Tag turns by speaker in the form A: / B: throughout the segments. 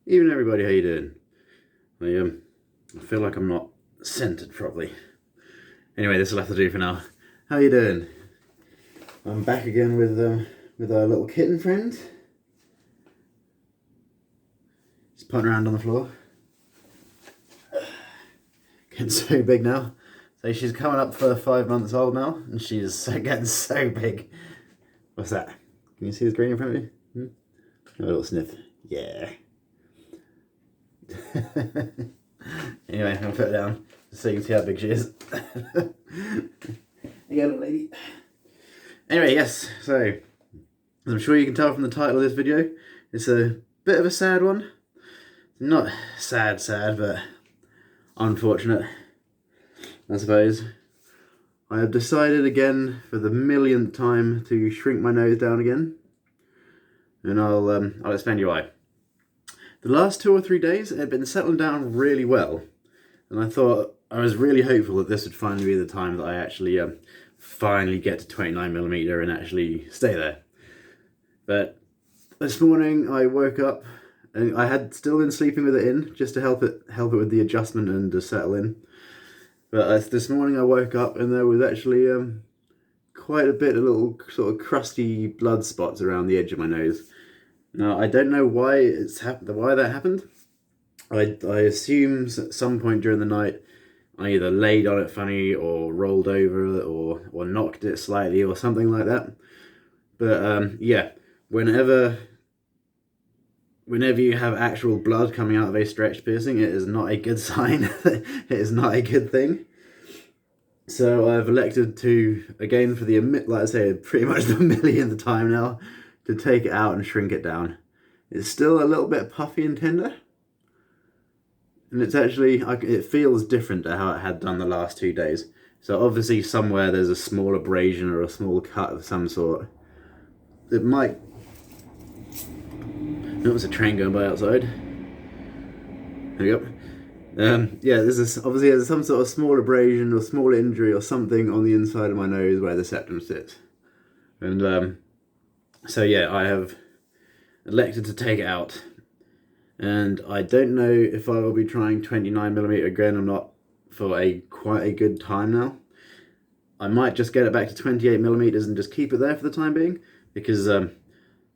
A: Evening everybody, how you doing? I feel like I'm not centered properly. Anyway, this will have to do for now. How you doing? I'm back again with our little kitten friend. She's putting around on the floor. Getting so big now. So she's coming up for 5 months old now, and she's getting so big. What's that? Can you see the green in front of you? A little sniff. Yeah. Anyway, I'm gonna put it down so you can see how big she is. Yeah, little lady. Anyway, yes, so as I'm sure you can tell from the title of this video, it's a bit of a sad one. Not sad, but unfortunate, I suppose. I have decided again for the millionth time to shrink my nose down again, and I'll explain you why. The last 2 or 3 days it had been settling down really well, and I thought I was really hopeful that this would finally be the time that I actually finally get to 29mm and actually stay there. But this morning I woke up and I had still been sleeping with it in just to help it with the adjustment and to settle in. But this morning I woke up and there was actually quite a bit of little sort of crusty blood spots around the edge of my nose. Now, I don't know why why that happened. I assume at some point during the night I either laid on it funny or rolled over it or knocked it slightly or something like that. But yeah, whenever you have actual blood coming out of a stretched piercing, it is not a good sign. It is not a good thing. So I've elected to, again for the, like I say, pretty much the millionth time now, to take it out and shrink it down. It's still a little bit puffy and tender, and it's actually, it feels different to how it had done the last 2 days. So obviously somewhere there's a small abrasion or a small cut of some sort. It might... There was a train going by outside. There we go. Yeah, there's some sort of small abrasion or small injury or something on the inside of my nose where the septum sits. And so yeah, I have elected to take it out. And I don't know if I will be trying 29mm again or not for quite a good time now. I might just get it back to 28mm and just keep it there for the time being, because I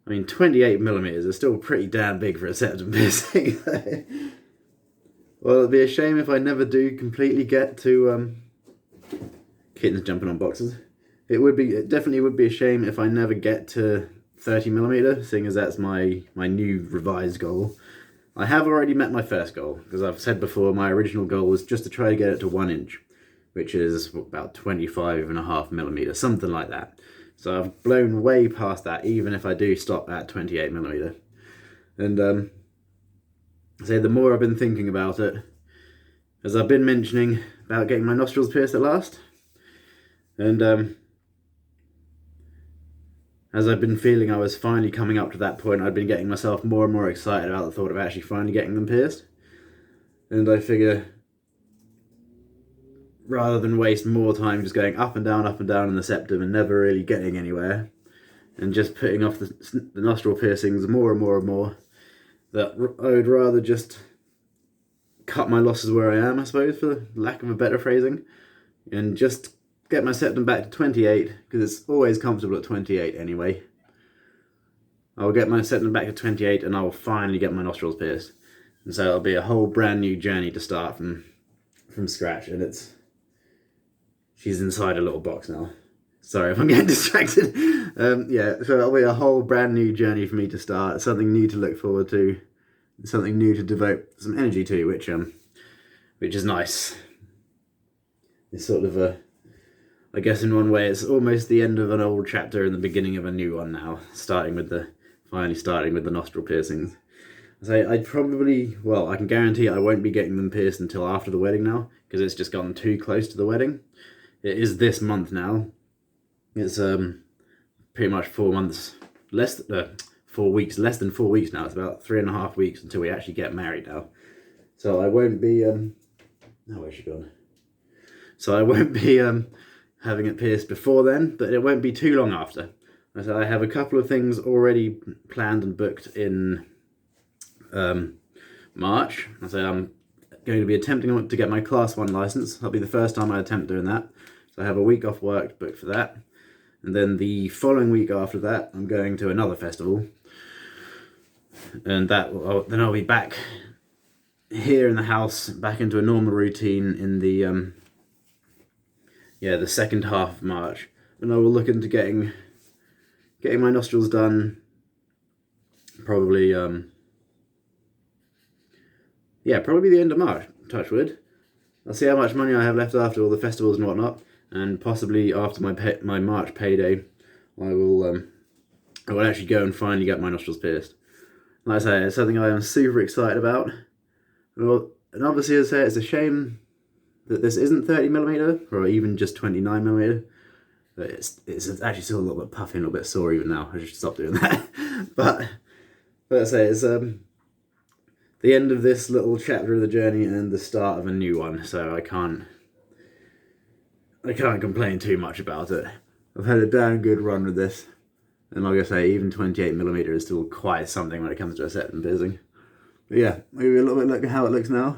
A: mean 28mm is still pretty damn big for a septum piercing. Well, it'd be a shame if I never do completely get to kittens jumping on boxes. It definitely would be a shame if I never get to 30mm, seeing as that's my new revised goal. I have already met my first goal, because I've said before my original goal was just to try to get it to 1 inch, which is about 25.5mm, something like that. So I've blown way past that, even if I do stop at 28mm. And so the more I've been thinking about it, as I've been mentioning about getting my nostrils pierced at last, and as I've been feeling I was finally coming up to that point, I'd been getting myself more and more excited about the thought of actually finally getting them pierced. And I figure, rather than waste more time just going up and down in the septum and never really getting anywhere, and just putting off the nostril piercings more and more, that I would rather just cut my losses where I am, I suppose, for lack of a better phrasing, and just get my septum back to 28, because it's always comfortable at 28 anyway. I'll get my septum back to 28 and I'll finally get my nostrils pierced. And so it'll be a whole brand new journey to start from scratch, and she's inside a little box now. Sorry if I'm getting distracted. Yeah, so it'll be a whole brand new journey for me to start, something new to look forward to, something new to devote some energy to, which is nice. It's sort of I guess in one way it's almost the end of an old chapter and the beginning of a new one now, finally starting with the nostril piercings. So I can guarantee I won't be getting them pierced until after the wedding now, because it's just gotten too close to the wedding. It is this month now. It's pretty much 4 months, 4 weeks, less than 4 weeks now. It's about 3.5 weeks until we actually get married now. So I won't be, where's she gone? So I won't be having it pierced before then, but it won't be too long after. So I have a couple of things already planned and booked in March. So I'm going to be attempting to get my Class 1 license. That'll be the first time I attempt doing that. So I have a week off work booked for that. And then the following week after that, I'm going to another festival. And then I'll be back here in the house, back into a normal routine in the the second half of March. And I will look into getting my nostrils done probably probably the end of March, touch wood. I'll see how much money I have left after all the festivals and whatnot, and possibly after my March payday, I will actually go and finally get my nostrils pierced. Like I say, it's something I am super excited about. Well, and obviously, as I say, it's a shame that this isn't 30mm or even just 29mm. But it's actually still a little bit puffy and a little bit sore even now. I should stop doing that. but as I say, it's the end of this little chapter of the journey and the start of a new one. So I can't complain too much about it. I've had a damn good run with this. And like I say, even 28mm is still quite something when it comes to a septum piercing. But yeah, maybe a little bit look at how it looks now.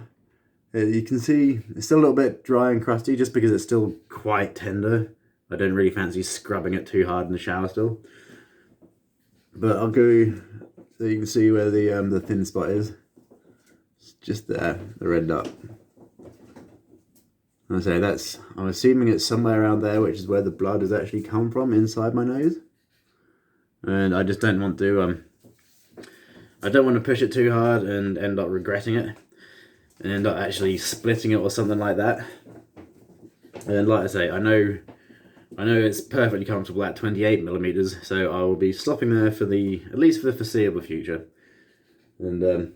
A: You can see it's still a little bit dry and crusty just because it's still quite tender. I don't really fancy scrubbing it too hard in the shower still. But I'll go so you can see where the thin spot is. It's just there, the red dot. I say I'm assuming it's somewhere around there, which is where the blood has actually come from inside my nose. And I just don't want to push it too hard and end up regretting it and end up actually splitting it or something like that. And like I say, I know it's perfectly comfortable at 28mm, so I will be stopping there at least for the foreseeable future. And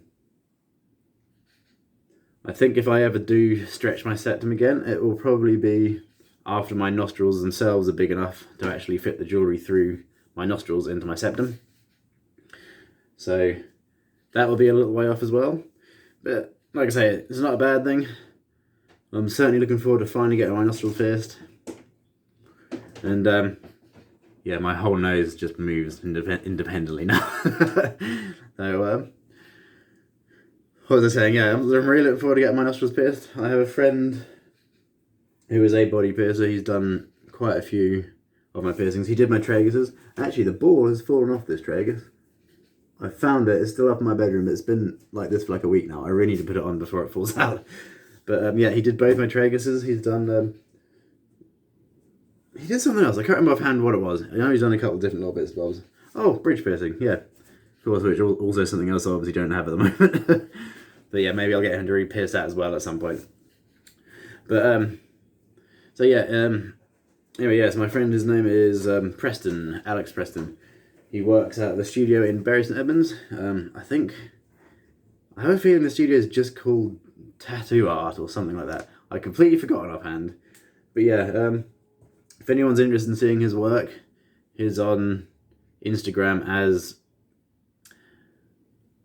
A: I think if I ever do stretch my septum again, it will probably be after my nostrils themselves are big enough to actually fit the jewellery through my nostrils into my septum. So that will be a little way off as well. But like I say, it's not a bad thing. I'm certainly looking forward to finally getting my nostrils pierced. And yeah, my whole nose just moves independently now. So what was I saying? Yeah, I'm really looking forward to getting my nostrils pierced. I have a friend who is a body piercer. He's done quite a few of my piercings. He did my traguses. Actually, the ball has fallen off this tragus. I found it. It's still up in my bedroom. It's been like this for like a week now. I really need to put it on before it falls out. But yeah, he did both my traguses. He's done... he did something else. I can't remember offhand what it was. I know he's done a couple of different little bits and bobs. Oh, bridge piercing. Yeah. Of course, which also something else I obviously don't have at the moment. But yeah, maybe I'll get him to re-pierce that as well at some point. But, so yeah, anyway, yes, my friend, his name is Preston, Alex Preston. He works at the studio in Bury St Edmunds. I have a feeling the studio is just called Tattoo Art or something like that. I completely forgotten offhand. But yeah, if anyone's interested in seeing his work, he's on Instagram as...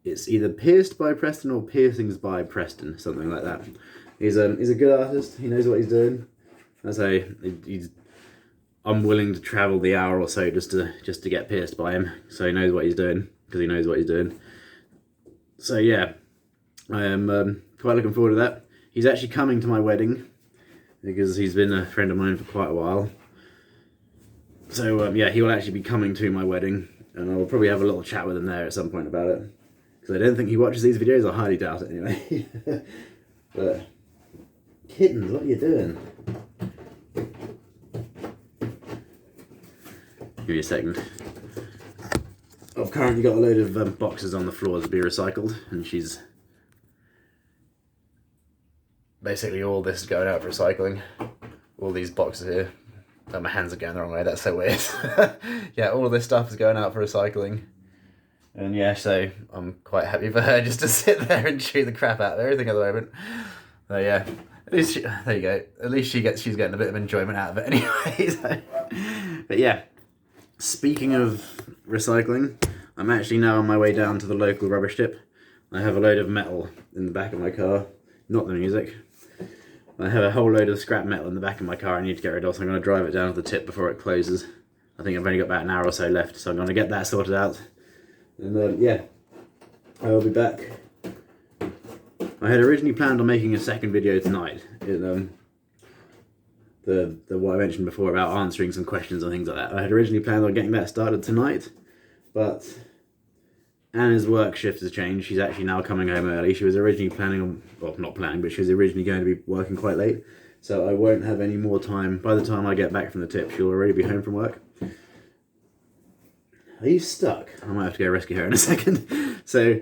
A: it's either Pierced by Preston or Piercings by Preston, something like that. He's a good artist. He knows what he's doing. I say he's unwilling to travel the hour or so just to get pierced by him. So he knows what he's doing because he knows what he's doing. So yeah, I am quite looking forward to that. He's actually coming to my wedding because he's been a friend of mine for quite a while. So yeah, he will actually be coming to my wedding, and I'll probably have a little chat with him there at some point about it. Because I don't think he watches these videos. I highly doubt it anyway. But kittens, what are you doing? Give me a second. I've currently got a load of boxes on the floor to be recycled, and she's basically all this is going out for recycling. All these boxes here. Oh, my hands are going the wrong way, that's so weird. Yeah, all this stuff is going out for recycling. And yeah, so I'm quite happy for her just to sit there and chew the crap out of everything at the moment. So yeah, at least there you go. At least she's getting a bit of enjoyment out of it anyway. So. But yeah, speaking of recycling, I'm actually now on my way down to the local rubbish tip. I have a load of metal in the back of my car, not the music. I have a whole load of scrap metal in the back of my car I need to get rid of, so I'm going to drive it down to the tip before it closes. I think I've only got about an hour or so left, so I'm going to get that sorted out. And yeah, I'll be back I had originally planned on making a second video tonight. The what I mentioned before about answering some questions and things like that. I had originally planned on getting that started tonight, but Anna's work shift has changed. She's actually now coming home early. She was originally planning on, well, not planning, but she was originally going to be working quite late. So I won't have any more time. By the time I get back from the tip, she'll already be home from work. Are you stuck? I might have to go rescue her in a second. So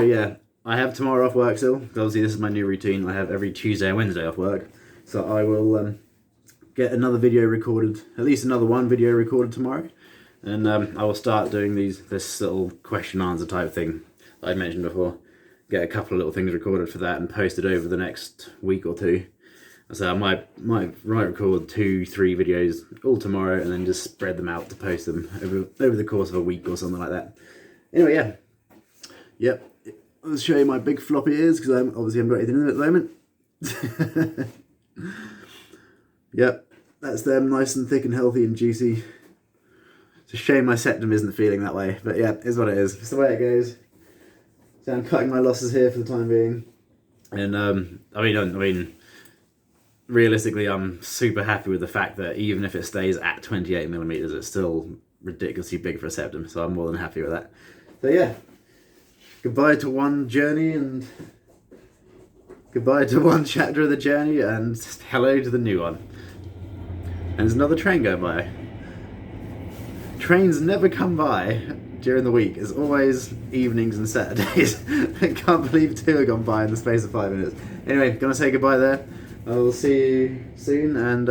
A: yeah, I have tomorrow off work still. Obviously, this is my new routine. I have every Tuesday and Wednesday off work. So I will get another video recorded, at least another one video recorded tomorrow. And I will start doing this little question answer type thing that I mentioned before. Get a couple of little things recorded for that and posted over the next week or two. So I might record 2-3 videos all tomorrow and then just spread them out to post them over the course of a week or something like that. Anyway, yeah. Yep. I'll show you my big floppy ears because I obviously haven't got anything in it at the moment. Yep. That's them, nice and thick and healthy and juicy. It's a shame my septum isn't feeling that way, but yeah, it's what it is. It's the way it goes. So I'm cutting my losses here for the time being. And I mean, realistically, I'm super happy with the fact that even if it stays at 28mm, it's still ridiculously big for a septum. So I'm more than happy with that. So yeah, goodbye to one journey and goodbye to one chapter of the journey and hello to the new one. And there's another train going by. Trains never come by during the week. It's always evenings and Saturdays. I can't believe 2 have gone by in the space of 5 minutes. Anyway, gonna say goodbye there. I'll see you soon, and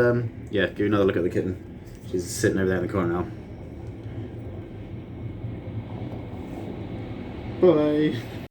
A: yeah, give you another look at the kitten. She's sitting over there in the corner now. Bye.